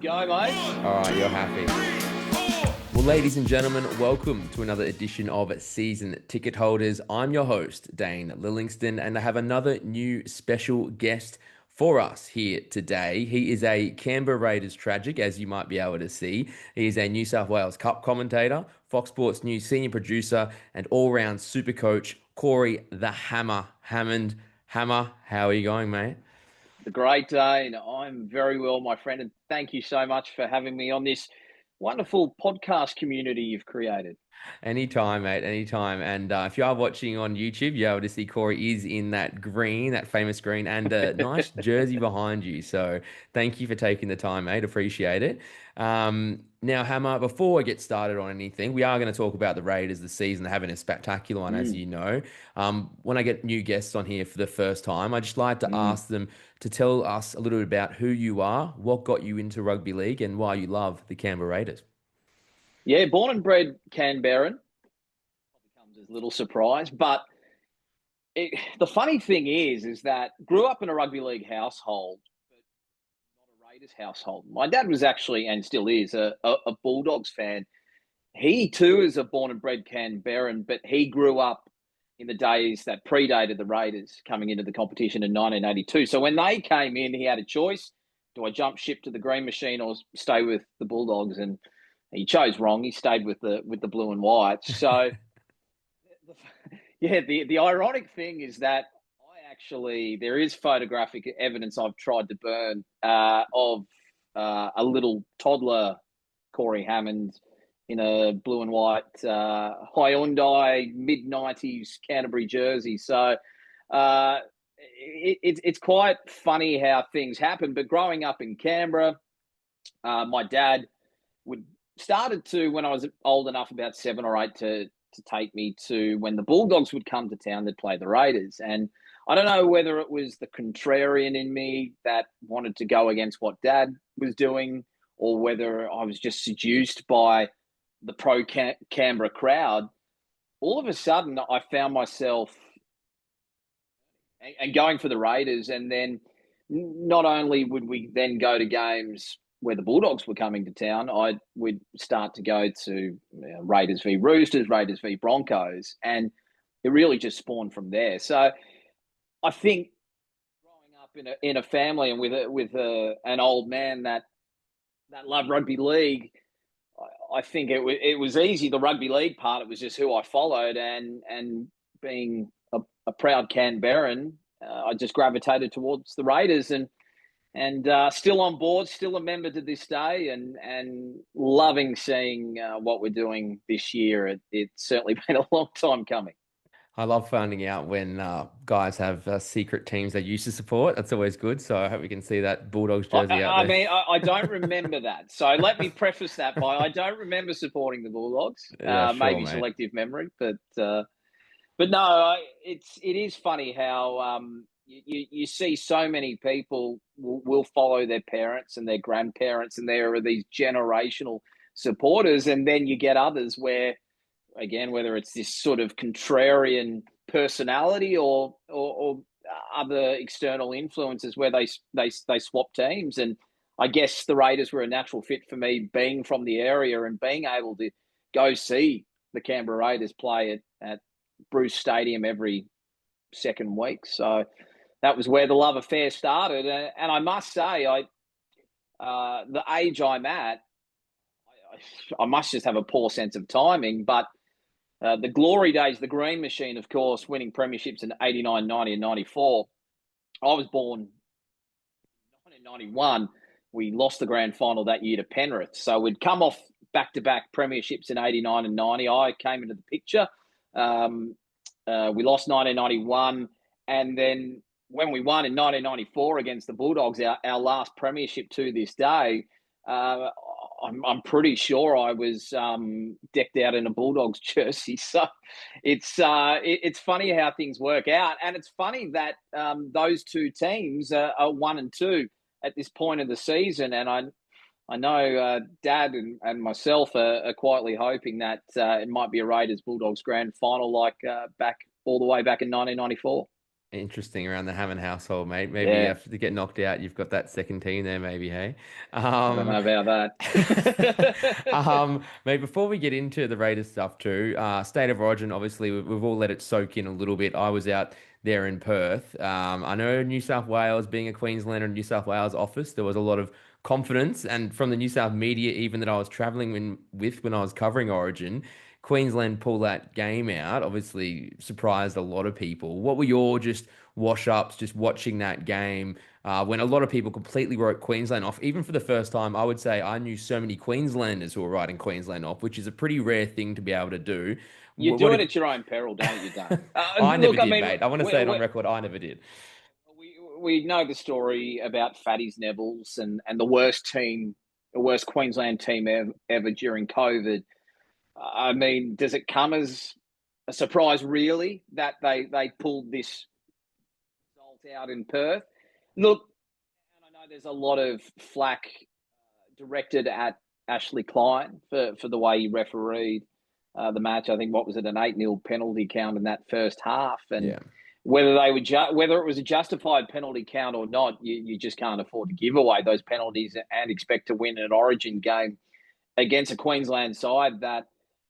Go, mate. All right, you're happy. Well, ladies and gentlemen, welcome to another edition of Season Ticket Holders. I'm your host, Dane Lillingston, and I have another new special guest for us here today. He is a Canberra Raiders tragic, as you might be able to see. He is a New South Wales Cup commentator, Fox Sports News senior producer, and all-round super coach, Corey the Hammer Hammond. Hammer, how are you going, mate? The great Dane. I'm very well, my friend, and thank you so much for having me on this wonderful podcast community you've created. Anytime, mate, anytime. And if you are watching on YouTube, you're able to see Corey is in that green, that famous green, and a nice jersey behind you. So thank you for taking the time, mate. Appreciate it. Now, Hammer, before I get started on anything, we are going to talk about the Raiders this season. They're having a spectacular one, as you know. When I get new guests on here for the first time, I just like to ask them to tell us a little bit about who you are, what got you into rugby league, and why you love the Canberra Raiders. Yeah, born and bred Canberran. Comes as a little surprise, but the funny thing is that grew up in a rugby league household, but not a Raiders household. My dad was actually, and still is, a Bulldogs fan. He too is a born and bred Canberran, but he grew up in the days that predated the Raiders coming into the competition in 1982. So when they came in, he had a choice: do I jump ship to the Green Machine or stay with the Bulldogs? And he chose wrong. He stayed with the blue and white. So yeah, the ironic thing is that there is photographic evidence I've tried to burn of a little toddler Corey Hammond in a blue and white Hyundai mid-90s Canterbury jersey. So it's quite funny how things happen. But growing up in Canberra, my dad started to, when I was old enough, about 7 or 8, to take me to when the Bulldogs would come to town, they'd play the Raiders. And I don't know whether it was the contrarian in me that wanted to go against what Dad was doing, or whether I was just seduced by the pro-Canberra crowd. All of a sudden, I found myself and going for the Raiders. And then not only would we then go to games where the Bulldogs were coming to town, would start to go to Raiders v Roosters, Raiders v Broncos, and it really just spawned from there. So I think growing up in a family and with an old man that loved rugby league, I think it was easy. The rugby league part, it was just who I followed, and being a proud Canberran, I just gravitated towards the Raiders, and still on board, still a member to this day, and loving seeing what we're doing this year. It's certainly been a long time coming. I love finding out when guys have secret teams they used to support. That's always good. So I hope we can see that Bulldogs jersey out I there. mean, I don't remember that. So let me preface that by I don't remember supporting the Bulldogs. Yeah, sure, Maybe mate. selective memory, but no, it is funny how you see so many people will follow their parents and their grandparents, and there are these generational supporters, and then you get others where, again, whether it's this sort of contrarian personality or other external influences where they swap teams. And I guess the Raiders were a natural fit for me, being from the area and being able to go see the Canberra Raiders play at Bruce Stadium every second week. So that was where the love affair started. And I must say, the age I'm at, I must just have a poor sense of timing, but the glory days, the Green Machine, of course, winning premierships in 89, 90 and 94. I was born in 1991. We lost the grand final that year to Penrith. So we'd come off back-to-back premierships in 89 and 90. I came into the picture. We lost 1991. And then when we won in 1994 against the Bulldogs, our last premiership to this day, I'm pretty sure I was decked out in a Bulldogs jersey. So it's funny how things work out. And it's funny that those two teams are 1 and 2 at this point of the season. And I know Dad and myself are quietly hoping that it might be a Raiders Bulldogs grand final, like all the way back in 1994. Interesting around the Hammond household, mate. Maybe Yeah, if you get knocked out, you've got that second team there, maybe, hey? I don't Um, know about that. mate, before we get into the Raiders stuff too, State of Origin, obviously, we've all let it soak in a little bit. I was out there in Perth. I know New South Wales, being a Queenslander in New South Wales office, there was a lot of confidence, and from the New South media, even that I was traveling with when I was covering Origin. Queensland pull that game out, obviously surprised a lot of people. What were your just wash ups, just watching that game when a lot of people completely wrote Queensland off? Even for the first time, I would say I knew so many Queenslanders who were writing Queensland off, which is a pretty rare thing to be able to do. You What do it have at your own peril, don't you, Dane? I never Look, I did, mean, mate. I want to say it on record. I never did. we know the story about Fatty's Neville's and the worst team, the worst Queensland team ever during COVID. I mean, does it come as a surprise, really, that they pulled this result out in Perth? Look, and I know there's a lot of flack directed at Ashley Klein for the way he refereed the match. I think, what was it, an 8-0 penalty count in that first half, and Yeah. whether whether it was a justified penalty count or not, you just can't afford to give away those penalties and expect to win an Origin game against a Queensland side that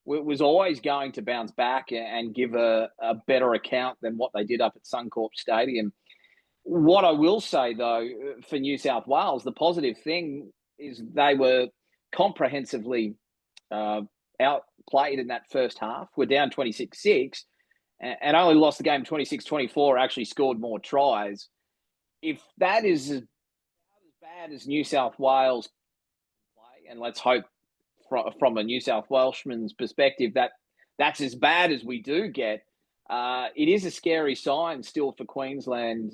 was always going to bounce back and give a better account than what they did up at Suncorp Stadium. What I will say, though, for New South Wales, the positive thing is they were comprehensively uh, outplayed in that first half. We're down 26-6 and only lost the game 26-24, actually scored more tries. If that is as bad as New South Wales play, and let's hope from a New South Welshman's perspective that that's as bad as we do get, it is a scary sign still for Queensland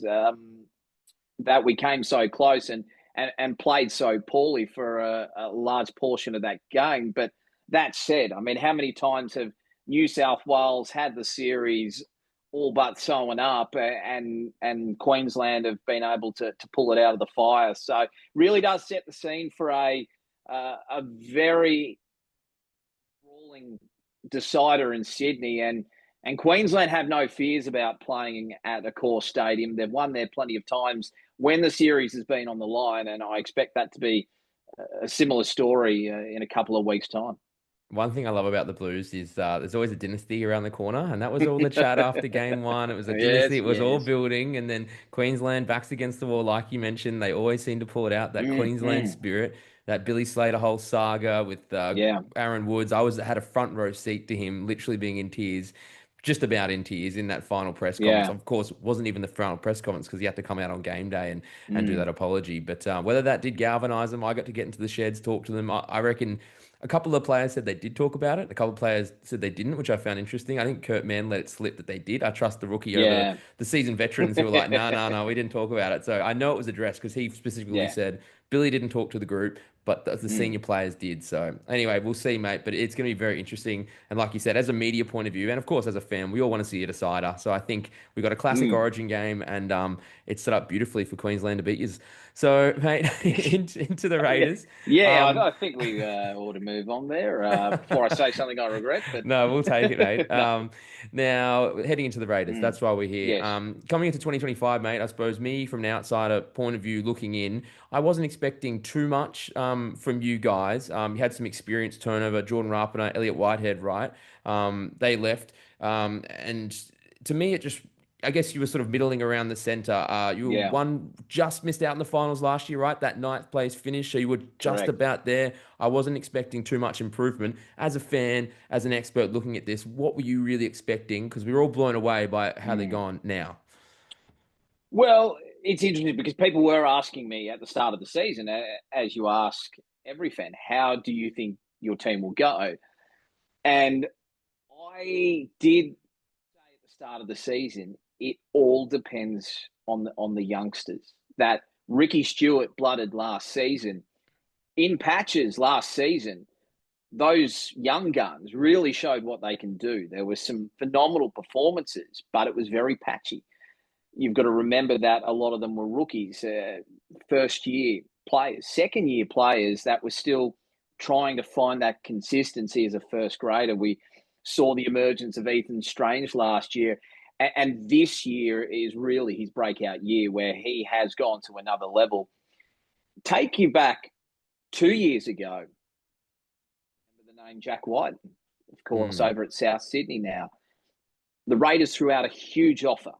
that we came so close and played so poorly for a large portion of that game. But that said, I mean, how many times have New South Wales had the series all but sewn up, and Queensland have been able to pull it out of the fire? So really does set the scene for a very brawling decider in Sydney, and Queensland have no fears about playing at a core stadium. They've won there plenty of times when the series has been on the line, and I expect that to be a similar story in a couple of weeks' time. One thing I love about the Blues is there's always a dynasty around the corner, and that was all the chat after game one. It was a dynasty, Yes, it was all yes. building, and then Queensland backs against the wall, like you mentioned. They always seem to pull it out, that Queensland Mm-hmm. spirit, that Billy Slater whole saga with Yeah, Aaron Woods. Had a front row seat to him, literally being in tears, just about in tears in that final press conference. yeah. Of course, it wasn't even the final press conference because he had to come out on game day and do Mm. that apology. But whether that did galvanise them, I got to get into the sheds, talk to them. I reckon. A couple of players said they did talk about it. A couple of players said they didn't, which I found interesting. I think Kurt Mann let it slip that they did. I trust the rookie over Yeah. the seasoned veterans who were like, no, no, no, we didn't talk about it. So I know it was addressed because he specifically Yeah. said Billy didn't talk to the group, but the Mm. senior players did. So anyway, we'll see, mate. But it's going to be very interesting. And like you said, as a media point of view, and of course as a fan, we all want to see a decider. So I think we got a classic Mm. Origin game, and it's set up beautifully for Queensland to beat you. So, mate, into the Yeah, Raiders. yeah. Um, I think we ought to move on there before I say something I regret. But No, we'll take it, mate. no. Now, heading into the Raiders, Mm. that's why we're here. Yes. Coming into 2025, mate, I suppose me from an outsider point of view looking in, I wasn't expecting too much from you guys. You had some experience turnover, Jordan Rapiner, Elliot Whitehead, right? They left. And to me, it just I guess you were sort of middling around the center. You were Yeah. one just missed out in the finals last year, right? That ninth place finish, so you were just Correct. about there. I wasn't expecting too much improvement. As a fan, as an expert looking at this, what were you really expecting? Because we were all blown away by how they're Mm. gone now. Well, it's interesting because people were asking me at the start of the season, as you ask every fan, how do you think your team will go? And I did say at the start of the season, it all depends on the youngsters. That Ricky Stuart blooded last season, in patches last season, those young guns really showed what they can do. There were some phenomenal performances, but it was very patchy. You've got to remember that a lot of them were rookies, first year players, second year players that were still trying to find that consistency as a first grader. We saw the emergence of Ethan Strange last year. And this year is really his breakout year where he has gone to another level. Take you back 2 years ago, remember the name Jack White, of course, over at South Sydney now. The Raiders threw out a huge offer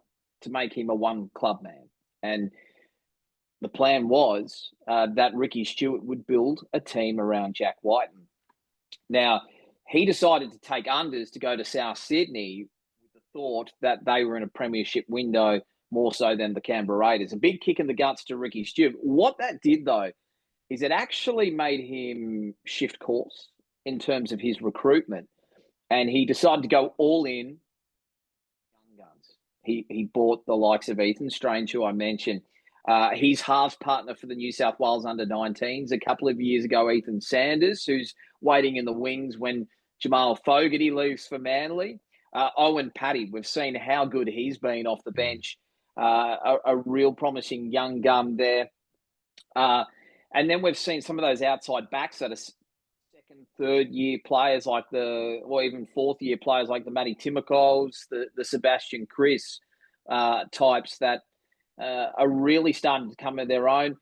to make him a one-club man. And the plan was that Ricky Stuart would build a team around Jack White. Now, he decided to take unders to go to South Sydney with the thought that they were in a premiership window more so than the Canberra Raiders. A big kick in the guts to Ricky Stuart. What that did, though, is it actually made him shift course in terms of his recruitment. And he decided to go all in young guns. He bought the likes of Ethan Strange, who I mentioned. His halves partner for the New South Wales under-19s a couple of years ago, Ethan Sanders, who's waiting in the wings when Jamal Fogarty leaves for Manly. Owen Paddy, we've seen how good he's been off the bench. A real promising young gun there. And then we've seen some of those outside backs that are second, third year players or even fourth year players like the Matty Timokols, the Sebastian Chris types that are really starting to come into their own.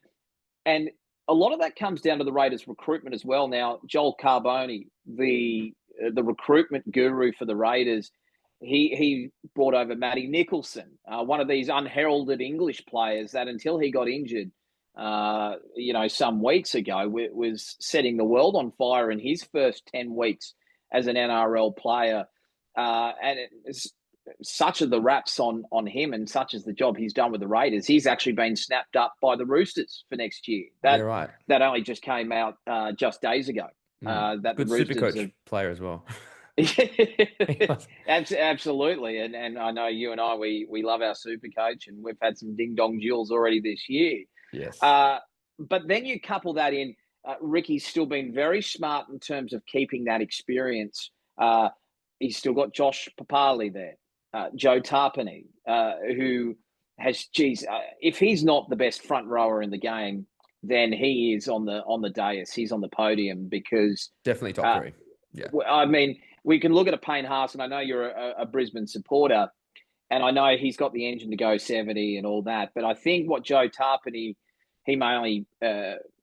And a lot of that comes down to the Raiders recruitment as well. Now, Joel Carboni, the recruitment guru for the Raiders, he brought over Matty Nicholson, one of these unheralded English players that until he got injured, some weeks ago, was setting the world on fire in his first 10 weeks as an NRL player. And it's such are the raps on him and such is the job he's done with the Raiders. He's actually been snapped up by the Roosters for next year. That only just came out just days ago. That good the Roosters Supercoach player as well. Absolutely. And I know you and I, we love our Supercoach, and we've had some ding-dong duels already this year. Yes. But then you couple that in, Ricky's still been very smart in terms of keeping that experience. He's still got Josh Papali'i there, Joe Tapine, who has, if he's not the best front rower in the game, then he is on the dais. He's on the podium because definitely top three. Yeah. I mean, we can look at a Payne Haas, and I know you're a Brisbane supporter, and I know he's got the engine to go 70 and all that. But I think what Joe Tapine, he may only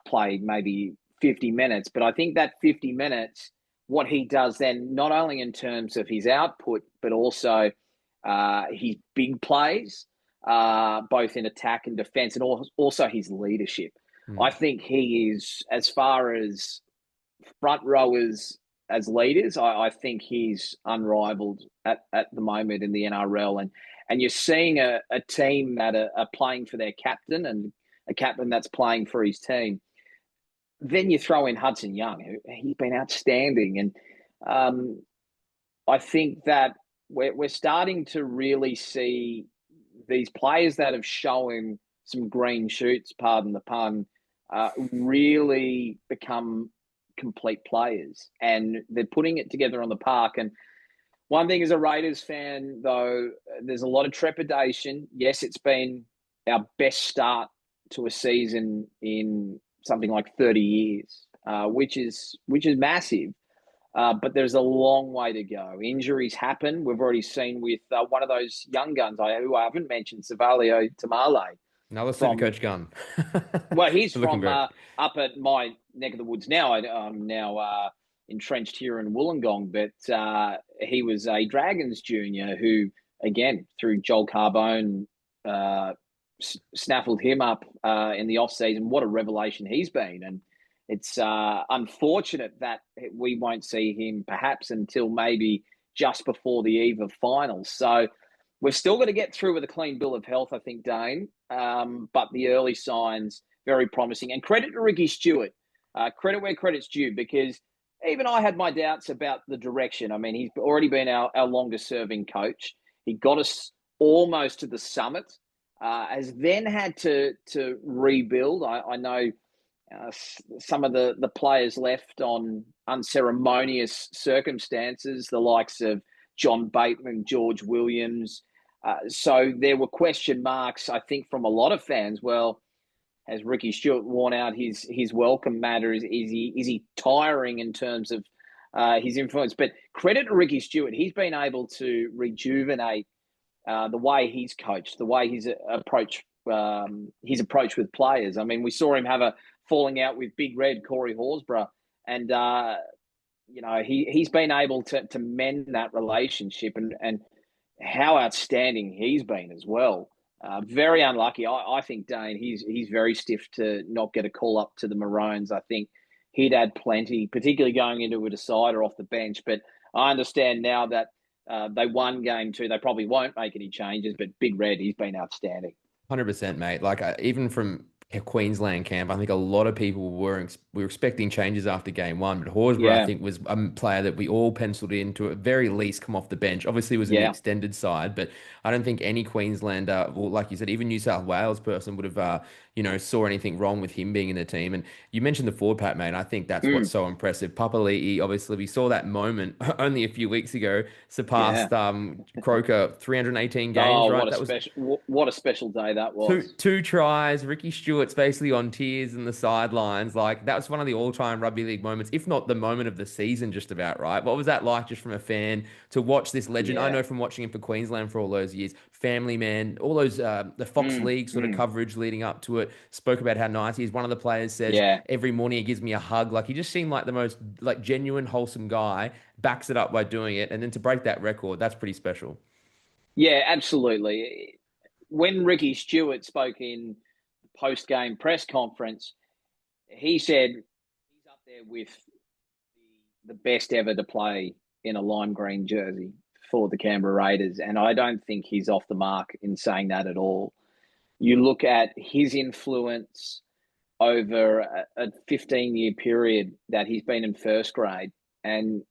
play maybe 50 minutes, but I think that 50 minutes, what he does then, not only in terms of his output, but also his big plays, both in attack and defence, and also his leadership. I think he is, as far as front rowers as leaders, I think he's unrivaled at the moment in the NRL. And you're seeing a team that are playing for their captain and a captain that's playing for his team. Then you throw in Hudson Young. He's been outstanding. And I think that we're starting to really see these players that have shown some green shoots, pardon the pun, really become complete players, and they're putting it together on the park. And one thing as a Raiders fan, though, there's a lot of trepidation. Yes, it's been our best start to a season in something like 30 years, which is massive. But there's a long way to go. Injuries happen. We've already seen with one of those young guns who I haven't mentioned, Savalio Tamale. Another Supercoach gun. Well, he's from up at my neck of the woods now. I'm now entrenched here in Wollongong, but he was a Dragons junior who, again, through Joel Carbone, snaffled him up in the off-season. What a revelation he's been. And it's unfortunate that we won't see him perhaps until maybe just before the eve of finals. So we've still got to get through with a clean bill of health, I think, Dane. But the early signs, very promising. And credit to Ricky Stuart. Credit where credit's due, because even I had my doubts about the direction. I mean, he's already been our longest-serving coach. He got us almost to the summit, has then had to rebuild. I know some of the players left on unceremonious circumstances, the likes of John Bateman, George Williams. So there were question marks, I think, from a lot of fans. Well, has Ricky Stuart worn out his welcome matter? Is he tiring in terms of his influence? But credit to Ricky Stuart. He's been able to rejuvenate the way he's coached, the way his approach with players. I mean, we saw him have a falling out with Big Red Corey Horsburgh, and he's been able to mend that relationship, and how outstanding he's been as well. Very unlucky. I think, Dane, he's very stiff to not get a call up to the Maroons. I think he'd had plenty, particularly going into a decider off the bench. But I understand now that they won game two. They probably won't make any changes, but Big Red, he's been outstanding. 100%, mate. Like even from a Queensland camp, I think a lot of people were expecting changes after game one, but Horsburgh, I Yeah, think, was a player that we all penciled in to at very least come off the bench. Obviously, it was in the yeah. extended side, but I don't think any Queenslander, well, like you said, even New South Wales person would have, saw anything wrong with him being in the team. And you mentioned the forward pack, mate. I think that's what's Mm, so impressive. Papali'i, obviously, we saw that moment only a few weeks ago, yeah. surpassed Croker 318 games, Oh, right? That was what a special day that two was. two tries. Ricky Stewart's basically on tears in the sidelines. Like that was one of the all-time rugby league moments, if not the moment of the season, just about, right? What was that like just from a fan to watch this legend? I Yeah. know from watching him for Queensland for all those years, family man, all those the Fox Mm, League sort of mm, coverage leading up to it. Spoke about how nice he is. One of the players says yeah. every morning he gives me a hug. Like he just seemed like the most like genuine, wholesome guy. Backs it up by doing it, and then to break that record, that's pretty special. Yeah, absolutely. When Ricky Stewart spoke in the post-game press conference, he said he's up there with the best ever to play in a lime green jersey for the Canberra Raiders. And I don't think he's off the mark in saying that at all. You look at his influence over a 15-year period that he's been in first grade. And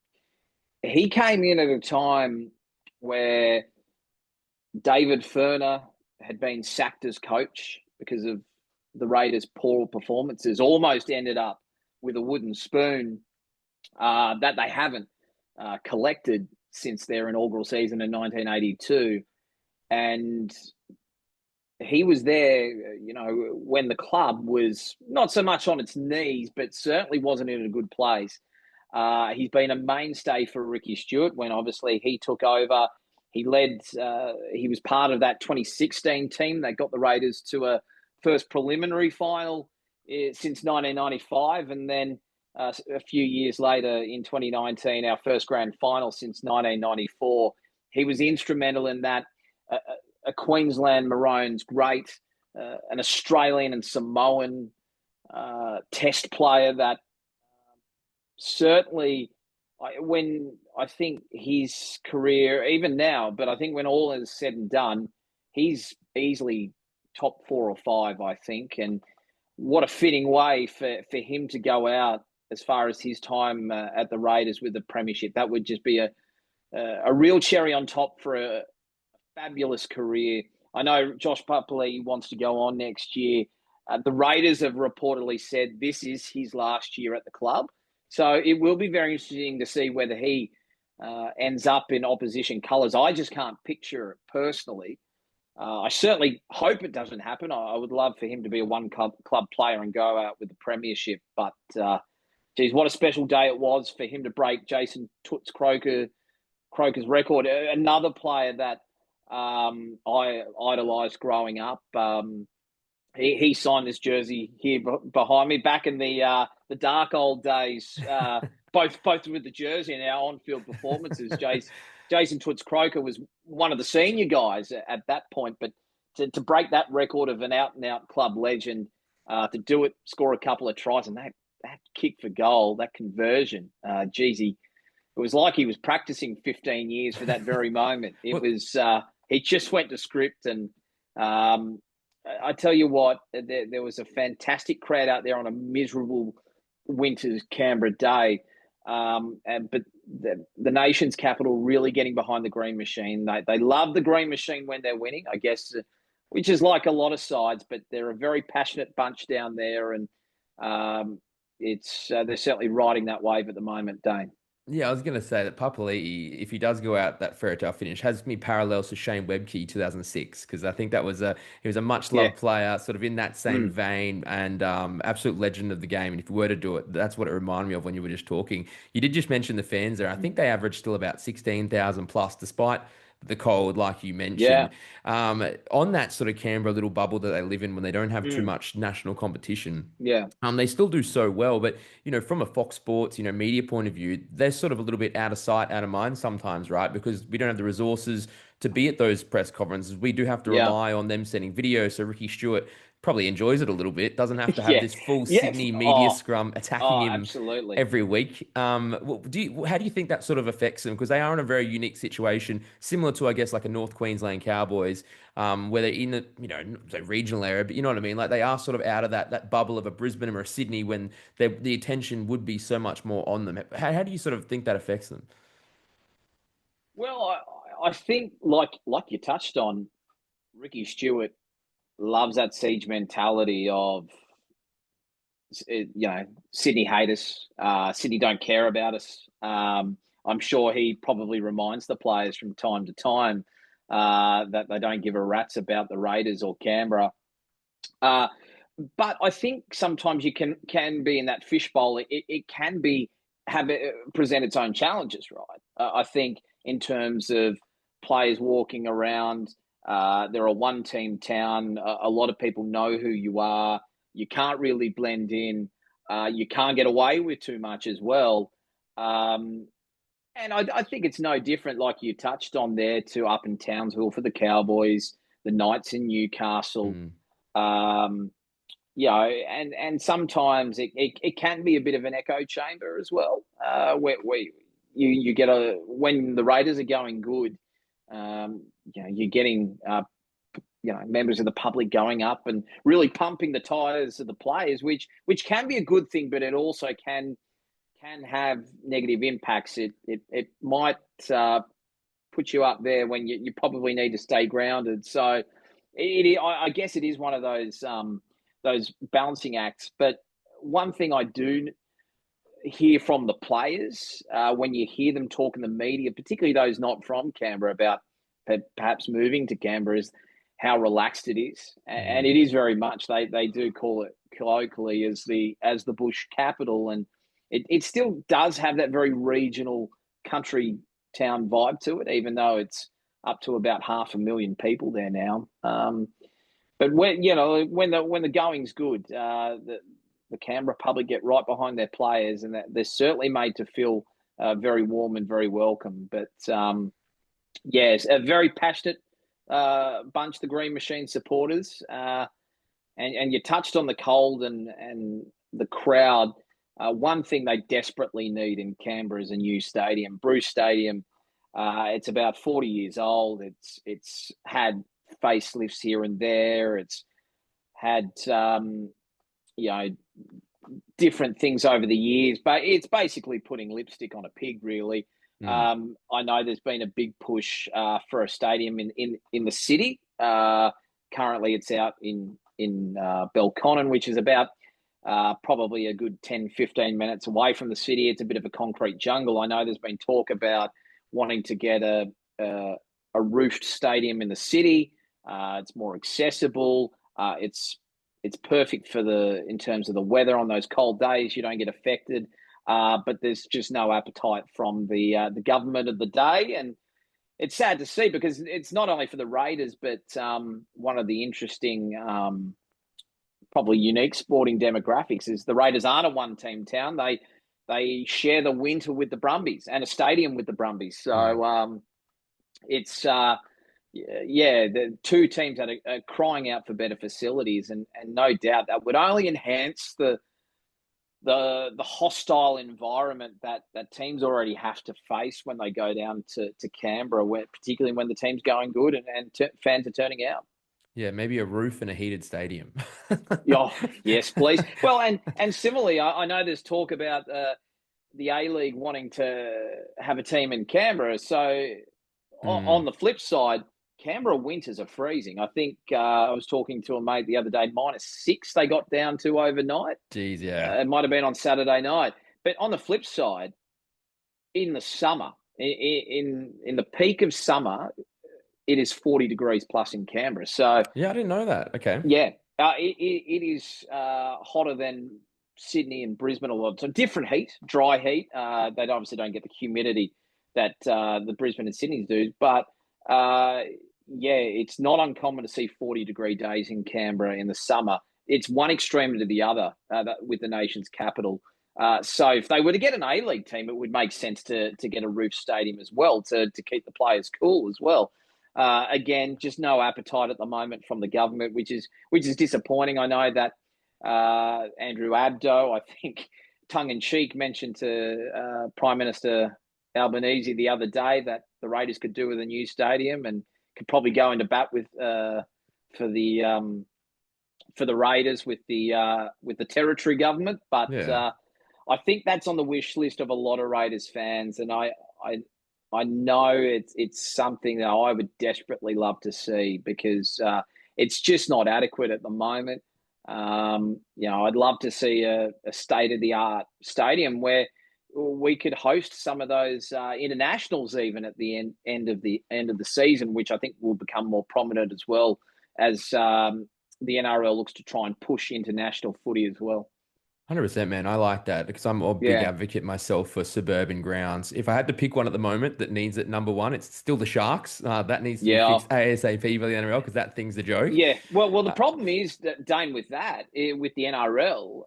he came in at a time where David Furner had been sacked as coach because of the Raiders' poor performances, almost ended up with a wooden spoon that they haven't collected since their inaugural season in 1982. And he was there, when the club was not so much on its knees, but certainly wasn't in a good place. He's been a mainstay for Ricky Stewart when obviously he took over. He was part of that 2016 team that got the Raiders to a first preliminary final since 1995. And then a few years later in 2019, our first grand final since 1994. He was instrumental in that. A Queensland Maroons great, an Australian and Samoan test player that certainly, when I think his career, even now, but I think when all is said and done, he's easily top 4 or 5, I think. And what a fitting way for him to go out as far as his time at the Raiders with the premiership. That would just be a real cherry on top for a fabulous career. I know Josh Papali'i wants to go on next year. The Raiders have reportedly said this is his last year at the club. So it will be very interesting to see whether he ends up in opposition colours. I just can't picture it personally. I certainly hope it doesn't happen. I would love for him to be a one-club player and go out with the premiership. But, geez, what a special day it was for him to break Jason Toots Croker's record. Another player that I idolised growing up. He signed this jersey here behind me back in the dark old days, both with the jersey and our on-field performances. Jason Toots Croker was one of the senior guys at that point, but to break that record of an out-and-out club legend, to do it, score a couple of tries, and that kick for goal, that conversion, it was like he was practicing 15 years for that very moment. It Well, was he just went to script, and I tell you what, there was a fantastic crowd out there on a miserable winter's Canberra day. But the nation's capital really getting behind the Green Machine. They love the Green Machine when they're winning, I guess, which is like a lot of sides. But they're a very passionate bunch down there, and it's they're certainly riding that wave at the moment, Dane. yeah, I was going to say that Papali'i, if he does go out that fairy tale finish, has me parallels to Shane Webke 2006 because I think that was he was a much Yeah. loved player, sort of in that same Mm. vein and absolute legend of the game. And if you were to do it, that's what it reminded me of when you were just talking. You did just mention the fans there. I think they averaged still about 16,000 plus, despite the cold, like you mentioned. Yeah. On that sort of Canberra little bubble that they live in when they don't have too Mm. much national competition. Yeah. They still do so well, but from a Fox Sports, media point of view, they're sort of a little bit out of sight, out of mind sometimes, right? Because we don't have the resources to be at those press conferences. We do have to Yeah. rely on them sending videos. So Ricky Stewart probably enjoys it a little bit. Doesn't have to have Yeah. this full Yeah. Sydney media Oh, scrum attacking oh, him absolutely. every week. How do you think that sort of affects them? Because they are in a very unique situation, similar to, I guess, like a North Queensland Cowboys, where they're in the, not say regional area, but you know what I mean? Like they are sort of out of that bubble of a Brisbane or a Sydney when the attention would be so much more on them. How do you sort of think that affects them? Well, I think like you touched on, Ricky Stewart loves that siege mentality of Sydney hate us, Sydney don't care about us. I'm sure he probably reminds the players from time to time that they don't give a rat's about the Raiders or Canberra. Uh, but I think sometimes you can be in that fishbowl. It can be present its own challenges, right? I think in terms of players walking around, they're a one-team town. A lot of people know who you are. You can't really blend in. You can't get away with too much as well. Um, and I think it's no different, like you touched on there, to up in Townsville for the Cowboys, the Knights in Newcastle. Mm. Um, and sometimes it can be a bit of an echo chamber as well. Where you get when the Raiders are going good, you're getting members of the public going up and really pumping the tires of the players, which can be a good thing, but it also can have negative impacts. It might put you up there when you probably need to stay grounded. So I guess it is one of those balancing acts. But one thing I do hear from the players when you hear them talk in the media, particularly those not from Canberra, about perhaps moving to Canberra, is how relaxed it is, and Mm. it is very much. They do call it colloquially as the bush capital, and it still does have that very regional country town vibe to it, even though it's up to about 500,000 people there now. But when the going's good, the Canberra public get right behind their players, and that they're certainly made to feel very warm and very welcome. But yes, a very passionate bunch, the Green Machine supporters. And you touched on the cold and the crowd. One thing they desperately need in Canberra is a new stadium. Bruce Stadium. It's about 40 years old. It's had facelifts here and there. It's had you know different things over the years, but it's basically putting lipstick on a pig, really. Mm. I know there's been a big push for a stadium in the city. Currently, it's out in Belconnen, which is about probably a good 10-15 minutes away from the city. It's a bit of a concrete jungle. I know there's been talk about wanting to get a roofed stadium in the city. It's more accessible. It's perfect in terms of the weather on those cold days. You don't get affected, but there's just no appetite from the government of the day, and it's sad to see because it's not only for the Raiders, but one of the interesting, probably unique sporting demographics is the Raiders aren't a one-team town. They share the winter with the Brumbies and a stadium with the Brumbies. Mm. So it's the two teams that are crying out for better facilities, and no doubt that would only enhance the hostile environment that teams already have to face when they go down to Canberra, particularly when the team's going good and fans are turning out. Yeah, maybe a roof and a heated stadium. Oh, yes, please. Well, and similarly, I know there's talk about the A League wanting to have a team in Canberra. So on Mm. the flip side, Canberra winters are freezing. I think I was talking to a mate the other day, -6 they got down to overnight. Geez, yeah. It might have been on Saturday night. But on the flip side, in the summer, in the peak of summer, it is 40 degrees plus in Canberra. So Yeah, I didn't know that. Okay. yeah, it is hotter than Sydney and Brisbane a lot. So different heat, dry heat. They obviously don't get the humidity that the Brisbane and Sydney do, but Uh, yeah, it's not uncommon to see 40-degree days in Canberra in the summer. It's one extreme to the other with the nation's capital. So if they were to get an A-League team, it would make sense to get a roof stadium as well to keep the players cool as well. Again, just no appetite at the moment from the government, which is disappointing. I know that Andrew Abdo, I think, tongue-in-cheek, mentioned to Prime Minister Albanese the other day that the Raiders could do with a new stadium and could probably go into bat with for the Raiders with the territory government. But Yeah. I think that's on the wish list of a lot of Raiders fans, and I know it's something that I would desperately love to see because it's just not adequate at the moment. I'd love to see a state-of-the-art stadium where we could host some of those internationals even at the end of the season, which I think will become more prominent as well as the NRL looks to try and push international footy as well. 100%, man. I like that because I'm a big Yeah, advocate myself for suburban grounds. If I had to pick one at the moment that needs it number one, it's still the Sharks. That needs to be yeah, fixed ASAP by the NRL because that thing's a joke. yeah. Well, the Uh, problem is that Dane with that with the NRL.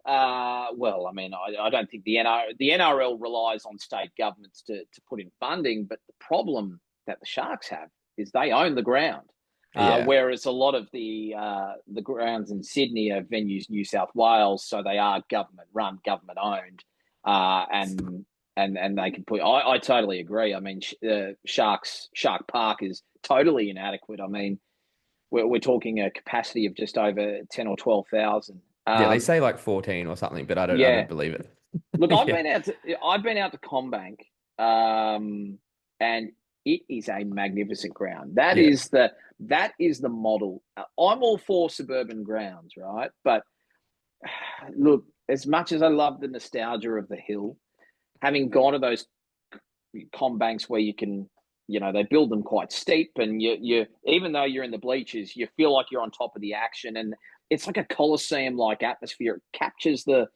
Well, I mean, I don't think the NRL relies on state governments to put in funding, but the problem that the Sharks have is they own the ground. yeah. Whereas a lot of the grounds in Sydney are venues New South Wales, so they are government run, government owned, and they can put. I totally agree. I mean, Shark Park is totally inadequate. I mean, we're talking a capacity of just over 10 or 12,000. Yeah, they say like 14 or something, but I Yeah, don't believe it. look, Yeah. I've been out to Combank, and it is a magnificent ground. Yeah. That is the model. I'm all for suburban grounds, right? But look, as much as I love the nostalgia of the hill, having gone to those Combanks where you can, they build them quite steep, and you even though you're in the bleachers, you feel like you're on top of the action, and it's like a coliseum like atmosphere. It captures the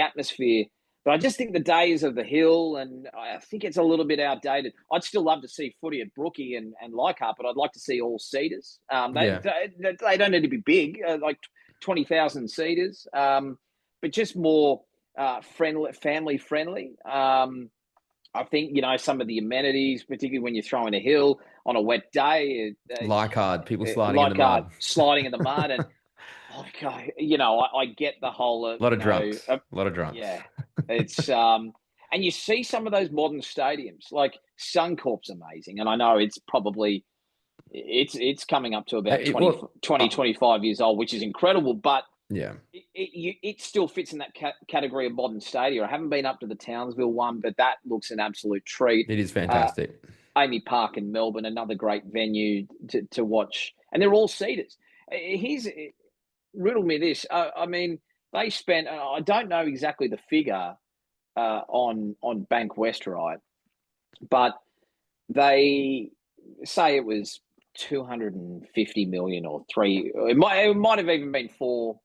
atmosphere. But I just think the days of the hill, and I think it's a little bit outdated. I'd still love to see footy at Brookie and Leichhardt, but I'd like to see all seaters. Yeah. They don't need to be big, like 20,000 seaters, but just more family friendly. I think, some of the amenities, particularly when you're throwing a hill on a wet day, Leichhardt, people sliding in the like mud. sliding in the mud. And like, I get the whole, A lot of drunks. A lot of drunks. yeah, it's, and you see some of those modern stadiums, like Suncorp's amazing. And I know it's probably, it's coming up to about Hey, 20, well, 25 years old, which is incredible. But yeah. it still fits in that category of modern stadium. I haven't been up to the Townsville one, but that looks an absolute treat. It is Uh, fantastic. Amy Park in Melbourne, another great venue to watch, and they're all seaters. Here's riddle me this. I mean, they spent. I don't know exactly the figure on Bank West, right? But they say it was 250 million or three. It might have even been 400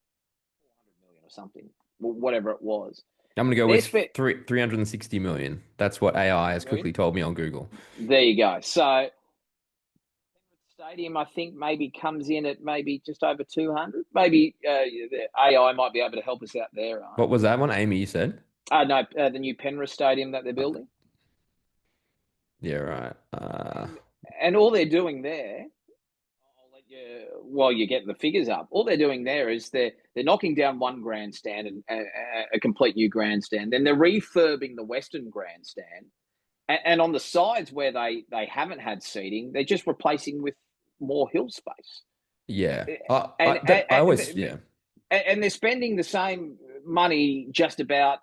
million or something, whatever it was. I'm going to go They with spent 360 million. That's what AI has quickly million. told me on Google. There you go. So Stadium, I think, maybe comes in at maybe just over 200. Maybe the AI might be able to help us out there. What was that one, Amy, you said? No, the new Penrith Stadium that they're building, Yeah, right. and all they're doing there. I'll let you while you get the figures up. All they're doing there is they're knocking down one grandstand and a complete new grandstand. Then they're refurbing the Western grandstand, and on the sides where they haven't had seating, they're just replacing with more hill space. Yeah. And I always, yeah. and they're spending the same money just about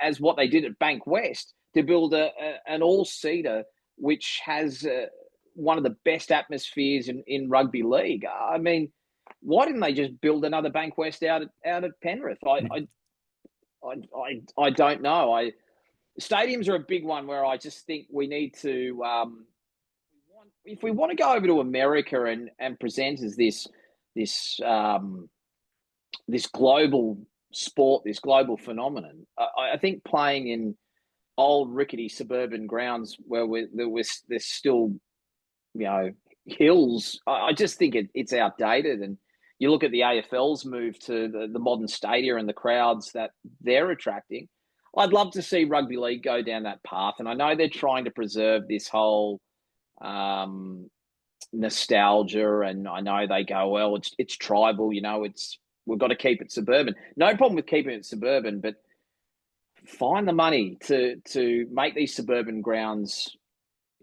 as what they did at Bank West to build an all-seater which has one of the best atmospheres in rugby league. I mean, why didn't they just build another Bank West out at Penrith? I don't know. Stadiums are a big one where I just think we need to if we want to go over to America and present as this this global sport, this global phenomenon. I think playing in old rickety suburban grounds where there's still hills, I just think it's outdated. And you look at the AFL's move to the modern stadia and the crowds that they're attracting. I'd love to see rugby league go down that path. And I know they're trying to preserve this whole nostalgia. And I know they go, well, it's tribal, we've got to keep it suburban. No problem with keeping it suburban, but find the money to make these suburban grounds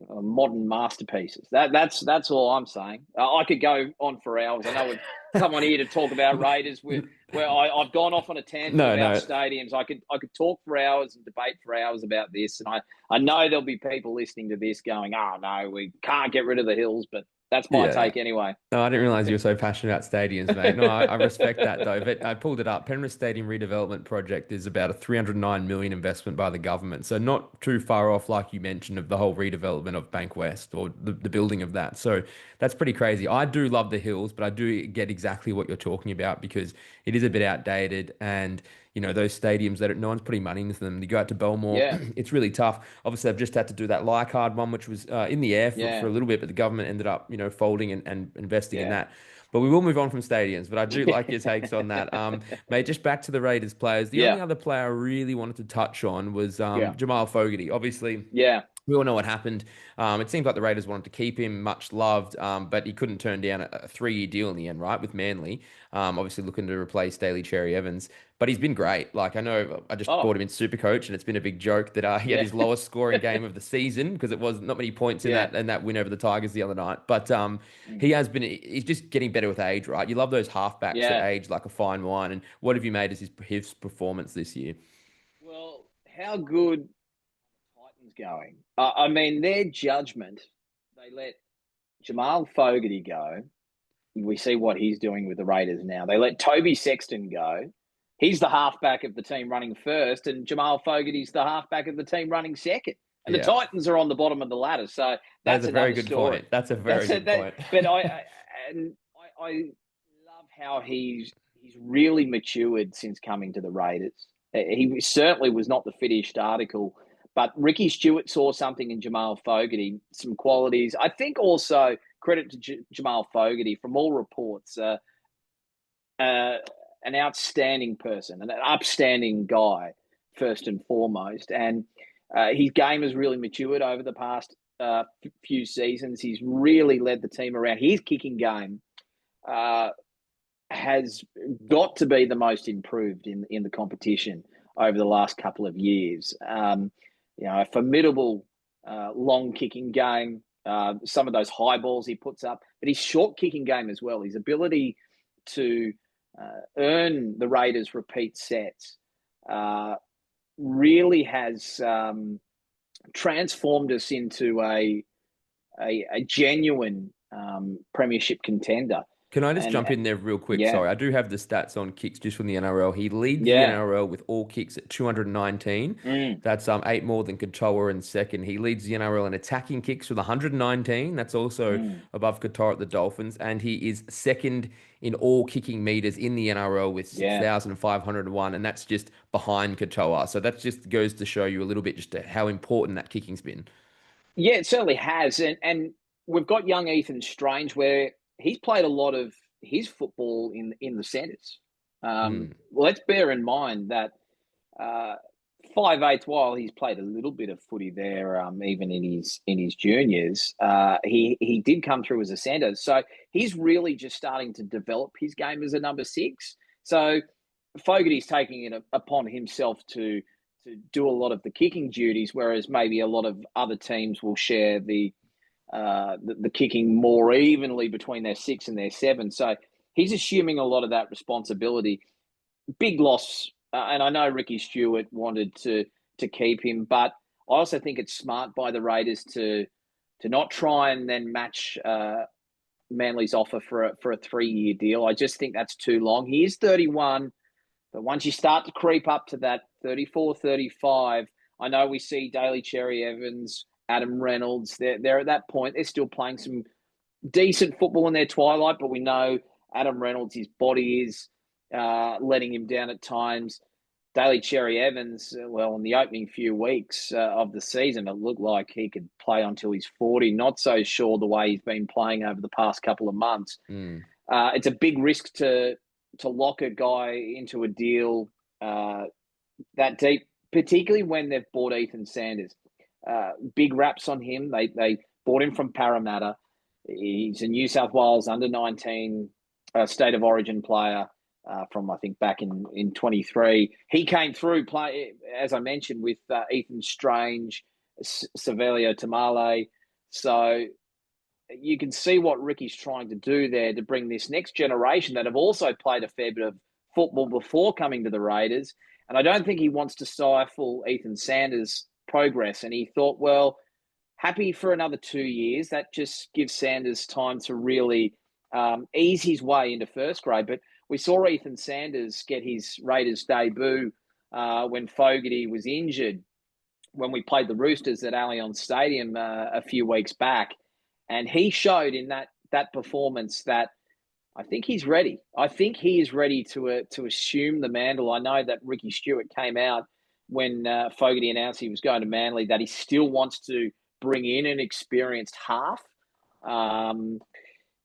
modern masterpieces. That's all I'm saying. I could go on for hours. I know we've come on here to talk about Raiders, where I've gone off on a tangent about stadiums. I could talk for hours and debate for hours about this, and I know there'll be people listening to this going, "Oh no, we can't get rid of the hills," but that's my take anyway. No, I didn't realize you were so passionate about stadiums, mate. No, I respect that though. But I pulled it up. Penrith Stadium redevelopment project is about a 309 million investment by the government. So not too far off, like you mentioned, of the whole redevelopment of Bank West or the building of that. So that's pretty crazy. I do love the hills, but I do get exactly what you're talking about because it is a bit outdated and those stadiums that no one's putting money into them. You go out to Belmore, it's really tough. Obviously, they've just had to do that Leichhardt one, which was in the air for a little bit, but the government ended up, folding and investing in that. But we will move on from stadiums. But I do like your takes on that. Mate, just back to the Raiders players. The only other player I really wanted to touch on was Jamal Fogarty. Obviously, we all know what happened. It seems like the Raiders wanted to keep him, much loved, but he couldn't turn down a 3-year deal in the end, right, with Manly. Obviously looking to replace Daly Cherry Evans. But he's been great. Like, I know I just brought him in Supercoach, and it's been a big joke that he had his lowest scoring game of the season because it was not many points in that win over the Tigers the other night. But he's just getting better with age, right? You love those halfbacks that age like a fine wine. And what have you made as his performance this year? Well, how good Titans going? I mean, their judgment, they let Jamal Fogarty go. We see what he's doing with the Raiders now. They let Toby Sexton go. He's the halfback of the team running first, and Jamal Fogarty's the halfback of the team running second. And the Titans are on the bottom of the ladder. So that's a very good point. That's a very good point. But I love how he's really matured since coming to the Raiders. He certainly was not the finished article, but Ricky Stuart saw something in Jamal Fogarty, some qualities. I think also credit to Jamal Fogarty, from all reports, an outstanding person, an upstanding guy, first and foremost. And his game has really matured over the past few seasons. He's really led the team around. His kicking game has got to be the most improved in the competition over the last couple of years. A formidable long kicking game, some of those high balls he puts up, but his short kicking game as well, his ability to earn the Raiders' repeat sets really has transformed us into a genuine premiership contender. Can I just jump in there real quick? Yeah. Sorry, I do have the stats on kicks just from the NRL. He leads the NRL with all kicks at 219. That's 8 more than Katoa in second. He leads the NRL in attacking kicks with 119. That's also above Katoa at the Dolphins. And he is second in all kicking meters in the NRL with 6,501. And that's just behind Katoa. So that just goes to show you a little bit just how important that kicking's been. Yeah, it certainly has. And we've got young Ethan Strange, where he's played a lot of his football in the centres. Let's bear in mind that 5'8", while he's played a little bit of footy there, even in his juniors, he did come through as a centre. So he's really just starting to develop his game as a number 6. So Fogarty's taking it upon himself to do a lot of the kicking duties, whereas maybe a lot of other teams will share the kicking more evenly between their 6 and their 7. So he's assuming a lot of that responsibility. Big loss, and I know Ricky Stuart wanted to keep him, but I also think it's smart by the Raiders to not try and then match Manly's offer for a 3-year deal. I just think that's too long. He is 31, but once you start to creep up to that 34, 35, I know we see Daly Cherry Evans, Adam Reynolds, they're at that point. They're still playing some decent football in their twilight, but we know Adam Reynolds, his body is letting him down at times. Daly Cherry Evans, well, in the opening few weeks of the season, it looked like he could play until he's 40. Not so sure the way he's been playing over the past couple of months. Mm. It's a big risk to lock a guy into a deal that deep, particularly when they've bought Ethan Sanders. Big raps on him. They bought him from Parramatta. He's a New South Wales under-19 state of origin player from, I think, back in 23. He came through, as I mentioned, with Ethan Strange, Savelio Tamale. So you can see what Ricky's trying to do there to bring this next generation that have also played a fair bit of football before coming to the Raiders. And I don't think he wants to stifle Ethan Sanders' progress. And he thought, well, happy for another 2 years. That just gives Sanders time to really ease his way into first grade. But we saw Ethan Sanders get his Raiders debut when Fogarty was injured, when we played the Roosters at Allianz Stadium a few weeks back. And he showed in that performance that I think he's ready. I think he is ready to assume the mantle. I know that Ricky Stuart came out when Fogarty announced he was going to Manly that he still wants to bring in an experienced half.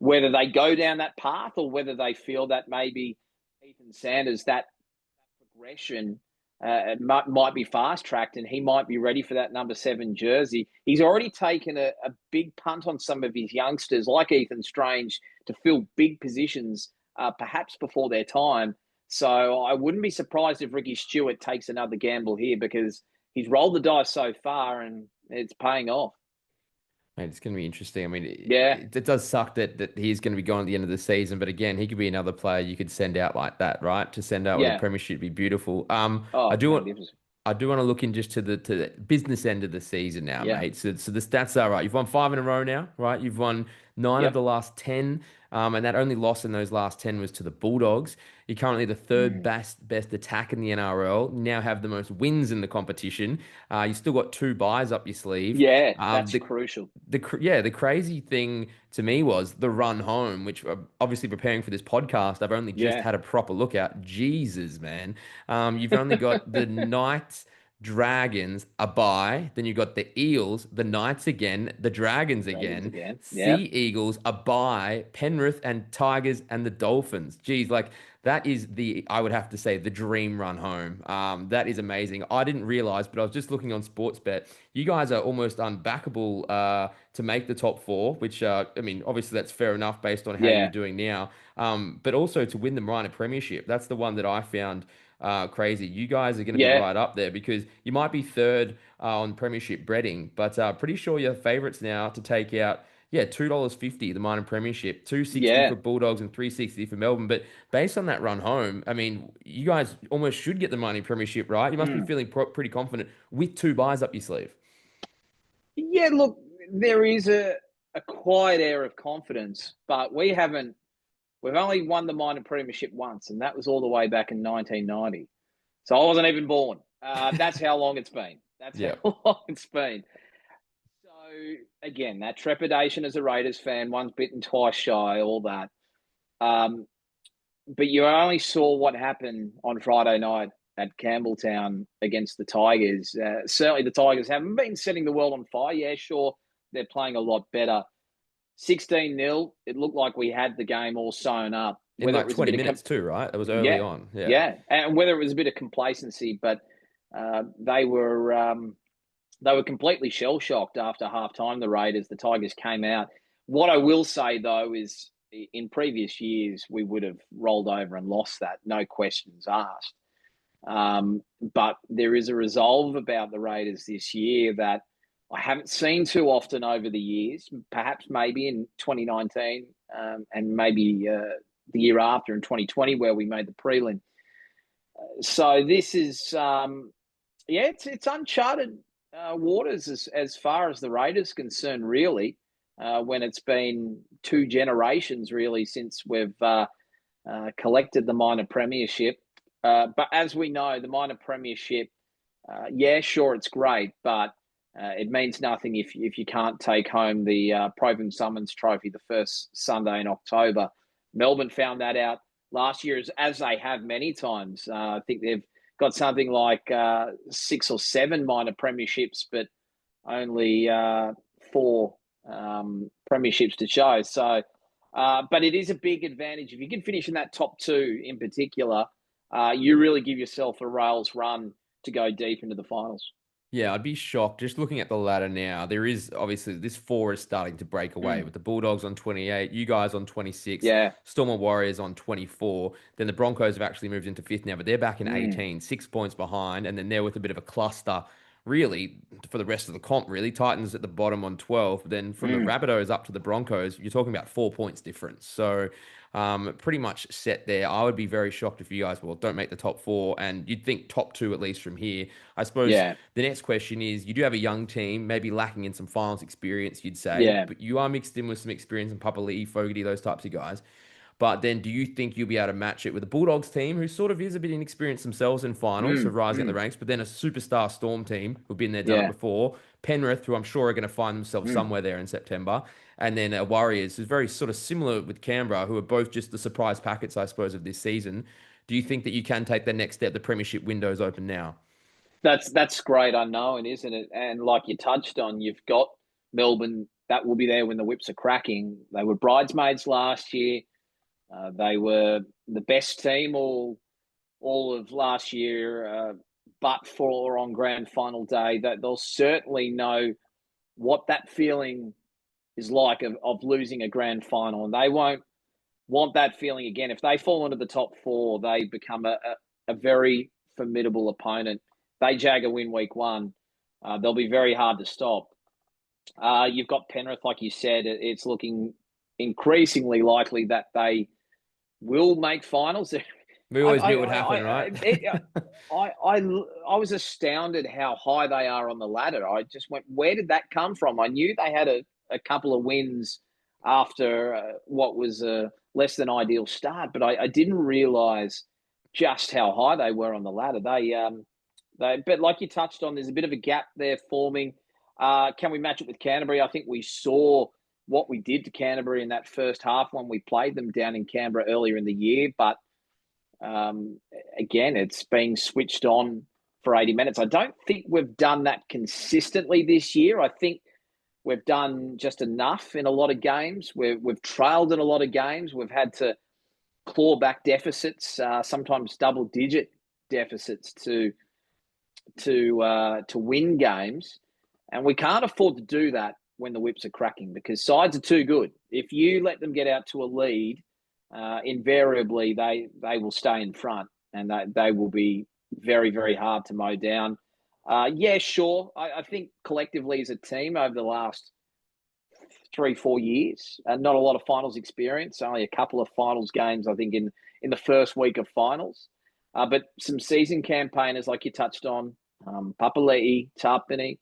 Whether they go down that path or whether they feel that maybe Ethan Sanders, that progression might be fast-tracked and he might be ready for that number 7 jersey. He's already taken a big punt on some of his youngsters, like Ethan Strange, to fill big positions, perhaps before their time. So I wouldn't be surprised if Ricky Stuart takes another gamble here because he's rolled the dice so far and it's paying off. Mate, it's going to be interesting. I mean, Yeah. it does suck that he's going to be gone at the end of the season, but again, he could be another player you could send out like that, right? To send out with a Yeah. premiership would be beautiful. Oh, magnificent. I do want to look in just to the business end of the season now, Yeah. mate. So the stats are right. You've won 5 in a row now, right? You've won 9 of Yep. the last 10, and that only loss in those last 10 was to the Bulldogs. You're currently the third best attack in the NRL. You now have the most wins in the competition. You still got 2 buys up your sleeve. Yeah, that's crucial. The crazy thing to me was the run home, which obviously preparing for this podcast, I've only just Yeah. had a proper look at. Jesus, man. You've only got the Knights, Dragons, a bye. Then you've got the Eels, the Knights again, the Dragons Dragons again, again. Yeah. Sea Eagles, a bye, Penrith and Tigers and the Dolphins. Geez, like that is I would have to say, the dream run home. That is amazing. I didn't realize, but I was just looking on Sportsbet. You guys are almost unbackable to make the top 4, which, I mean, obviously that's fair enough based on how you're Yeah. doing now. But also to win the Minor Premiership. That's the one that I found crazy. You guys are going to be Yeah. right up there because you might be third on Premiership betting, but pretty sure you're favourites now to take out. Yeah, $2.50 the minor premiership, 260 Yeah. for Bulldogs and 360 for Melbourne. But based on that run home, I mean, you guys almost should get the minor premiership, right? You must be Mm. feeling pretty confident with 2 buys up your sleeve. Yeah, look, there is a quiet air of confidence, but we've only won the minor premiership once, and that was all the way back in 1990. So I wasn't even born. That's how long it's been. That's Yeah. how long it's been. So again, that trepidation as a Raiders fan, once bitten, twice shy, all that. But you only saw what happened on Friday night at Campbelltown against the Tigers. Certainly the Tigers haven't been setting the world on fire. Yeah, sure, they're playing a lot better. 16-0, it looked like we had the game all sewn up. In Whether it like was a 20 bit of minutes too, right? That was early yeah, on. Yeah. yeah, and whether it was a bit of complacency, but they were completely shell shocked after half time. The Raiders, the Tigers came out. What I will say though is, in previous years we would have rolled over and lost that, no questions asked. But there is a resolve about the Raiders this year that I haven't seen too often over the years. Perhaps maybe in 2019 and maybe the year after in 2020 where we made the prelim. So this is, it's uncharted waters as far as the Raiders concerned, really, when it's been 2 generations, really, since we've collected the minor premiership. But as we know, the minor premiership, sure, it's great, but it means nothing if you can't take home the Proven Summons Trophy the first Sunday in October. Melbourne found that out last year, as they have many times. I think they've got something like 6 or 7 minor premierships, but only 4 premierships to show. So, but it is a big advantage if you can finish in that top 2 in particular. You really give yourself a rails run to go deep into the finals. Yeah, I'd be shocked. Just looking at the ladder now, there is obviously this 4 is starting to break away with the Bulldogs on 28, you guys on 26, Yeah. Storm and Warriors on 24. Then the Broncos have actually moved into fifth now, but they're back in Mm. 18, 6 points behind. And then they're with a bit of a cluster, really, for the rest of the comp, really. Titans at the bottom on 12. Then from the Mm. Rabbitohs up to the Broncos, you're talking about 4 points difference. So pretty much set there. I would be very shocked if you guys, well, don't make the top 4. And you'd think top 2 at least from here. I suppose Yeah. the next question is you do have a young team, maybe lacking in some finals experience, you'd say, Yeah. but you are mixed in with some experience in Papali'i, Fogarty, those types of guys. But then do you think you'll be able to match it with the Bulldogs team, who sort of is a bit inexperienced themselves in finals, so Mm. rising at the Mm. ranks, but then a superstar Storm team who've been there, done it Yeah. before, Penrith, who I'm sure are going to find themselves Mm. somewhere there in September, and then Warriors, who's very sort of similar with Canberra, who are both just the surprise packets, I suppose, of this season. Do you think that you can take the next step? The premiership window's open now. That's great unknown, isn't it? And like you touched on, you've got Melbourne that will be there when the whips are cracking. They were bridesmaids last year. They were the best team all of last year, but for on grand final day, that they'll certainly know what that feeling is like of losing a grand final, and they won't want that feeling again. If they fall into the top 4, they become a very formidable opponent. They jag a win week 1. They'll be very hard to stop. You've got Penrith, like you said. It's looking increasingly likely that they will make finals. We I, always knew it I, would happen, I, right? I, it, I was astounded how high they are on the ladder. I just went, where did that come from? I knew they had a couple of wins after what was a less than ideal start, but I didn't realise just how high they were on the ladder. But like you touched on, there's a bit of a gap there forming. Can we match it with Canterbury? I think we saw what we did to Canterbury in that first half when we played them down in Canberra earlier in the year, but um, again, it's being switched on for 80 minutes. I don't think we've done that consistently this year. I think we've done just enough in a lot of games. We've trailed in a lot of games. We've had to claw back deficits, sometimes double-digit deficits to win games, and we can't afford to do that when the whips are cracking because sides are too good. If you let them get out to a lead, invariably they will stay in front and they will be very, very hard to mow down. Yeah, sure. I think collectively as a team over the last 3-4 years, not a lot of finals experience, only a couple of finals games, I think, in the first week of finals. But some season campaigners, like you touched on, Papali'i, Tapine,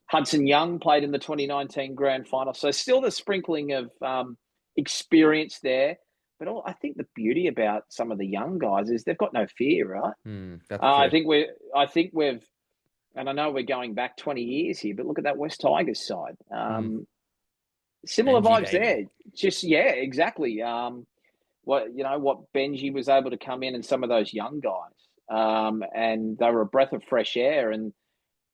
Hudson Young played in the 2019 grand final. So still the sprinkling of experience there. But I think the beauty about some of the young guys is they've got no fear, right? That's I true. think we've, and I know we're going back 20 years here, but look at that West Tigers side. Mm. Similar Benji, vibes baby. there. Just yeah, exactly. What Benji was able to come in and some of those young guys, and they were a breath of fresh air, and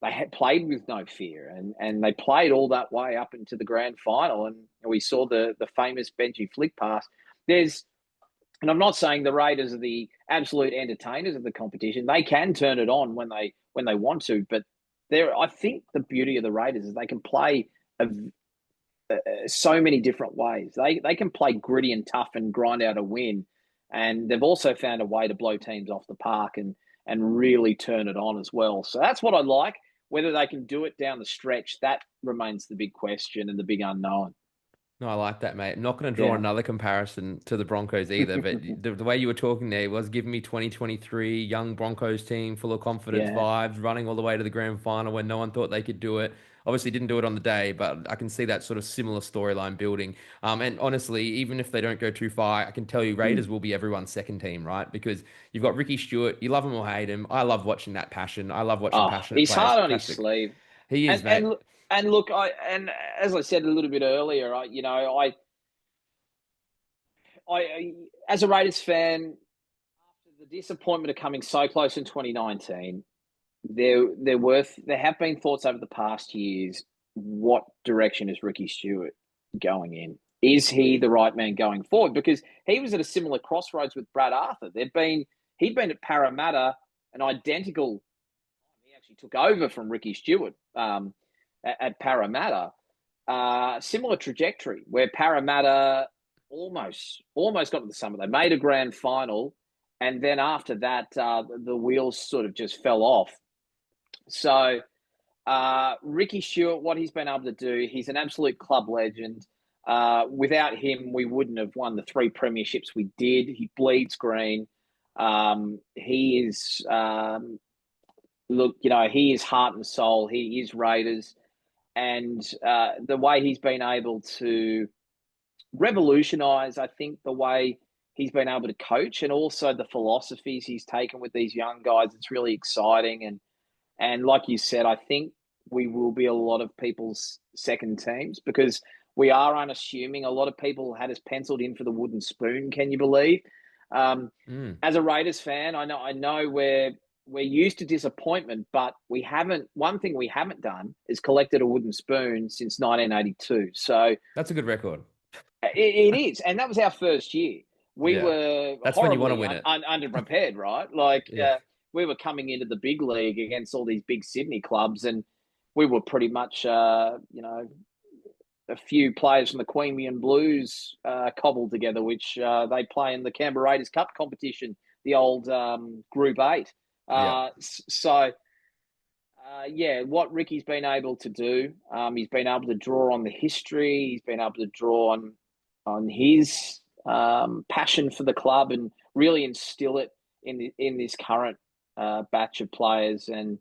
they had played with no fear, and they played all that way up into the grand final, and we saw the famous Benji flick pass. And I'm not saying the Raiders are the absolute entertainers of the competition. They can turn it on when they want to, but I think the beauty of the Raiders is they can play so many different ways. They can play gritty and tough and grind out a win, and they've also found a way to blow teams off the park and really turn it on as well. So that's what I like. Whether they can do it down the stretch, that remains the big question and the big unknown. No, I like that, mate. I'm not going to draw Yeah. another comparison to the Broncos either, but the way you were talking there was giving me 2023 young Broncos team full of confidence Yeah. vibes, running all the way to the grand final when no one thought they could do it. Obviously, didn't do it on the day, but I can see that sort of similar storyline building. And honestly, even if they don't go too far, I can tell you Mm. Raiders will be everyone's second team, right? Because you've got Ricky Stuart. You love him or hate him. I love watching that passion. I love watching Oh, passionate he's players. hard on his Classic. sleeve. He is, And mate. look, and as I said a little bit earlier, I as a Raiders fan, after the disappointment of coming so close in 2019. There have been thoughts over the past years. What direction is Ricky Stuart going in? Is he the right man going forward? Because he was at a similar crossroads with Brad Arthur. He'd been at Parramatta, an identical. He actually took over from Ricky Stuart at Parramatta. Similar trajectory where Parramatta almost got to the summit. They made a grand final, and then after that, the wheels sort of just fell off. So Ricky Stuart, what he's been able to do, he's an absolute club legend. Without him, we wouldn't have won the 3 premierships we did. He bleeds green. He is, he is heart and soul. He is Raiders. And the way he's been able to revolutionise, I think, the way he's been able to coach and also the philosophies he's taken with these young guys, it's really exciting. And like you said, I think we will be a lot of people's second teams because we are unassuming. A lot of people had us penciled in for the wooden spoon. Can you believe? As a Raiders fan, I know we're used to disappointment, but we haven't. One thing we haven't done is collected a wooden spoon since 1982. So That's a good record. it is, and that was our first year. We were that's when you want to win it. Underprepared, right? We were coming into the big league against all these big Sydney clubs, and we were pretty much, a few players from the Queanbeyan Blues cobbled together, which they play in the Canberra Raiders Cup competition, the old Group 8. What Ricky's been able to do, he's been able to draw on the history, he's been able to draw on his passion for the club and really instill it in this current batch of players. And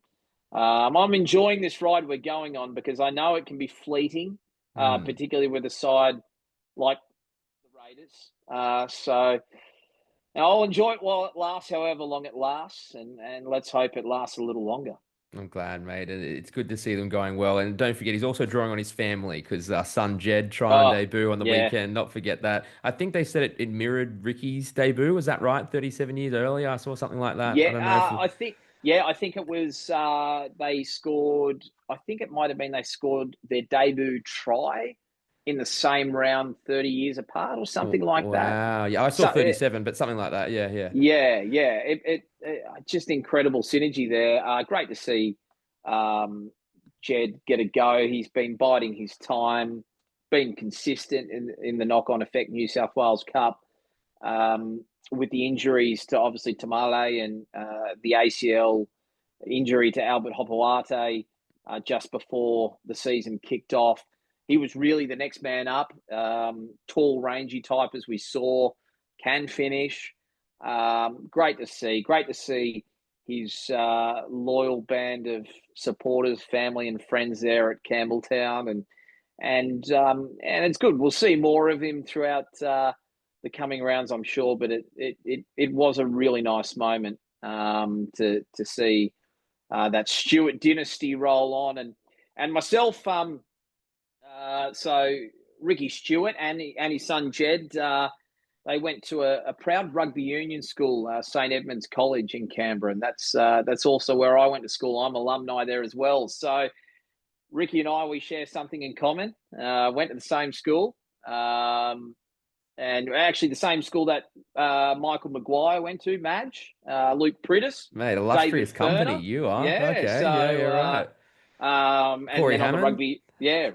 I'm enjoying this ride we're going on because I know it can be fleeting, particularly with a side like the Raiders. So I'll enjoy it while it lasts, however long it lasts, and let's hope it lasts a little longer. I'm glad, mate. And it's good to see them going well. And don't forget, he's also drawing on his family because son Jed trying to debut on the weekend. Not forget that. I think they said it mirrored Ricky's debut. Was that right? 37 years earlier. I saw something like that. Yeah, I don't know I think it was. They scored. I think it might have been they scored their debut try in the same round 30 years apart or something like that. Wow. Yeah, I saw 37, but something like that. Yeah. Yeah. It just incredible synergy there. Great to see Jed get a go. He's been biding his time, been consistent in the knock-on effect New South Wales Cup with the injuries to obviously Tamale and the ACL injury to Albert Hopoate just before the season kicked off. He was really the next man up. Tall, rangy type, as we saw, can finish. Great to see his loyal band of supporters, family, and friends there at Campbelltown, and it's good. We'll see more of him throughout the coming rounds, I'm sure. But it was a really nice moment to see that Stuart dynasty roll on, and myself. So Ricky Stuart and his son Jed, they went to a proud rugby union school, St Edmunds College in Canberra, and that's also where I went to school. I'm alumni there as well. So Ricky and I, we share something in common. Went to the same school, and actually the same school that Michael Maguire went to, Madge, Luke Prittis, mate, illustrious company you are. Yeah, okay, so, yeah, right. Corey Hammond. On the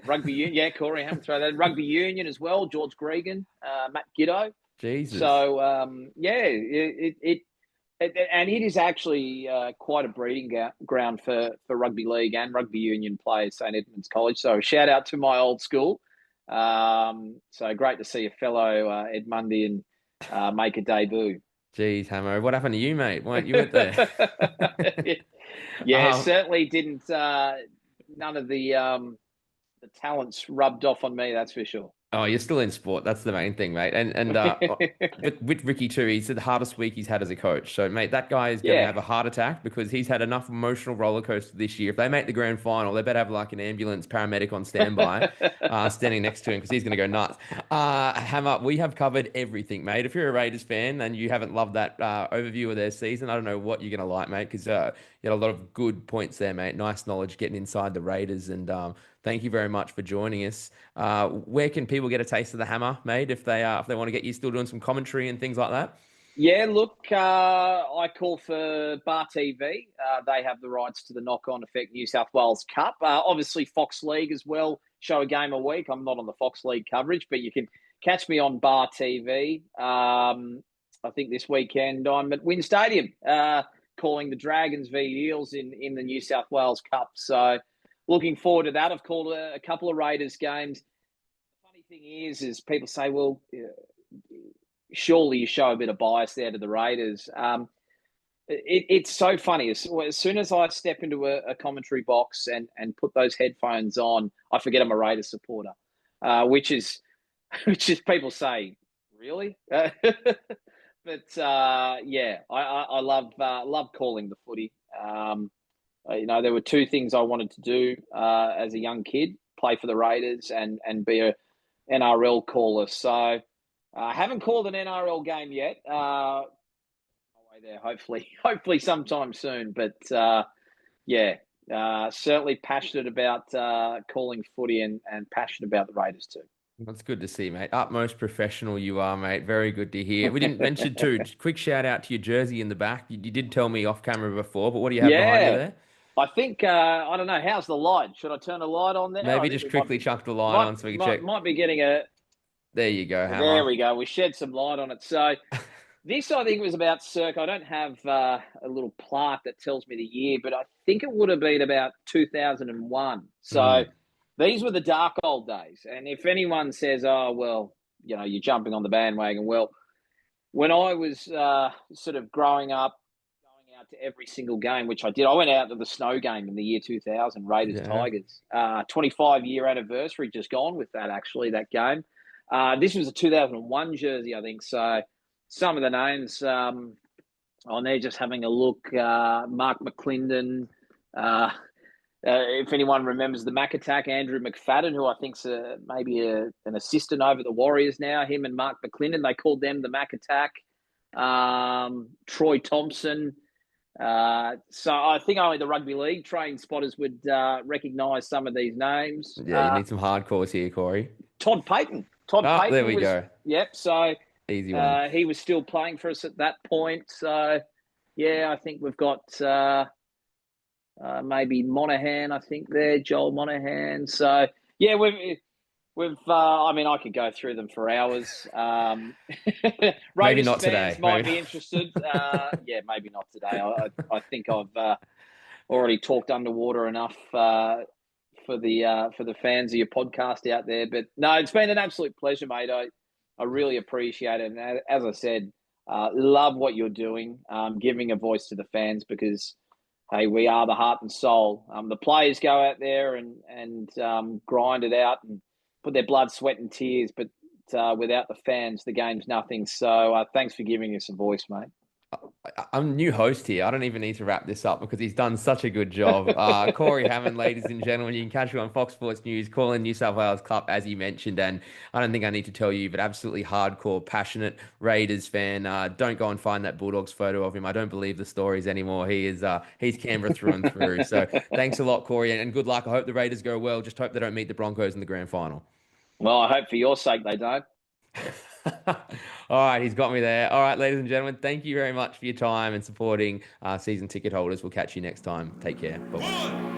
rugby union. Yeah, Corey Hammond. Throw that rugby union as well. George Gregan, Matt Giddo. Jesus. So it is actually quite a breeding ground for rugby league and rugby union players, St Edmunds College. So shout out to my old school. So great to see a fellow Edmundian make a debut. Jeez, Hamo, what happened to you, mate? Weren't you went there? Certainly didn't. None of the talents rubbed off on me. That's for sure. Oh, you're still in sport. That's the main thing, mate. And with Ricky too, he's the hardest week he's had as a coach. So, mate, that guy is going to Yeah. have a heart attack because he's had enough emotional roller coaster this year. If they make the grand final, they better have like an ambulance paramedic on standby, standing next to him because he's going to go nuts. Hammer, we have covered everything, mate. If you're a Raiders fan and you haven't loved that overview of their season, I don't know what you're going to like, mate, because you had a lot of good points there, mate. Nice knowledge getting inside the Raiders and thank you very much for joining us. Where can people get a taste of the Hammer, mate, if they want to get you still doing some commentary and things like that? Yeah, look, I call for Bar TV. They have the rights to the Knock On Effect New South Wales Cup. Obviously, Fox League as well, show a game a week. I'm not on the Fox League coverage, but you can catch me on Bar TV. I think this weekend I'm at Wynn Stadium calling the Dragons v Eels in the New South Wales Cup. So looking forward to that. I've called a couple of Raiders games. The funny thing is people say, well, surely you show a bit of bias there to the Raiders. It's so funny. As soon as I step into a commentary box and put those headphones on, I forget I'm a Raiders supporter, which is people say, really? But yeah, I love calling the footy. There were two things I wanted to do as a young kid: play for the Raiders and be a NRL caller. So I haven't called an NRL game yet. Way there, hopefully sometime soon. But yeah, certainly passionate about calling footy and passionate about the Raiders too. That's good to see, mate. Utmost professional you are, mate. Very good to hear. We didn't mention too. Quick shout out to your jersey in the back. You did tell me off camera before, but what do you have behind you Yeah, there? I think I don't know. How's the light? Should I turn the light on there? I Maybe think just we might quickly be chuck the line might on so we can might check. might be getting a. There you go, There Hammer. we go. We shed some light on it. So this, I think, was about circa. I don't have a little plaque that tells me the year, but I think it would have been about 2001. So Mm, these were the dark old days. And if anyone says, "Oh, well, you're jumping on the bandwagon," well, when I was sort of growing up, going out to every single game, which I did, I went out to the snow game in the year 2000, Raiders yeah. Tigers, 25-year anniversary just gone with that. Actually, that game. This was a 2001 jersey, I think. So some of the names on there, just having a look. Mark McClendon. If anyone remembers the Mac Attack, Andrew McFadden, who I think's maybe an assistant over the Warriors now, him and Mark McClendon, they called them the Mac Attack. Troy Thompson. So I think only the rugby league trained spotters would recognise some of these names. Yeah, you need some hardcores here, Corey. Todd Payton. Todd Ah, there Payton we was, go. yep. So Easy one. he was still playing for us at that point. So yeah, I think we've got maybe Monahan. I think there, Joel Monahan. So yeah, we've. I mean, I could go through them for hours. Maybe Raiders not fans today. might Maybe be not. interested. Yeah, maybe not today. I think I've already talked underwater enough for the fans of your podcast out there. But no, it's been an absolute pleasure, mate. I really appreciate it, and as I said, love what you're doing, giving a voice to the fans because. Hey, we are the heart and soul. The players go out there and grind it out and put their blood, sweat, and tears. But without the fans, the game's nothing. So thanks for giving us a voice, mate. I'm a new host here. I don't even need to wrap this up because he's done such a good job. Corey Hammond, ladies and gentlemen, you can catch him on Fox Sports News, calling New South Wales Cup, as he mentioned. And I don't think I need to tell you, but absolutely hardcore, passionate Raiders fan. Don't go and find that Bulldogs photo of him. I don't believe the stories anymore. He's Canberra through and through. So thanks a lot, Corey, and good luck. I hope the Raiders go well. Just hope they don't meet the Broncos in the grand final. Well, I hope for your sake they don't. All right, he's got me there. All right, ladies and gentlemen, thank you very much for your time and supporting season ticket holders. We'll catch you next time. Take care. Bye bye.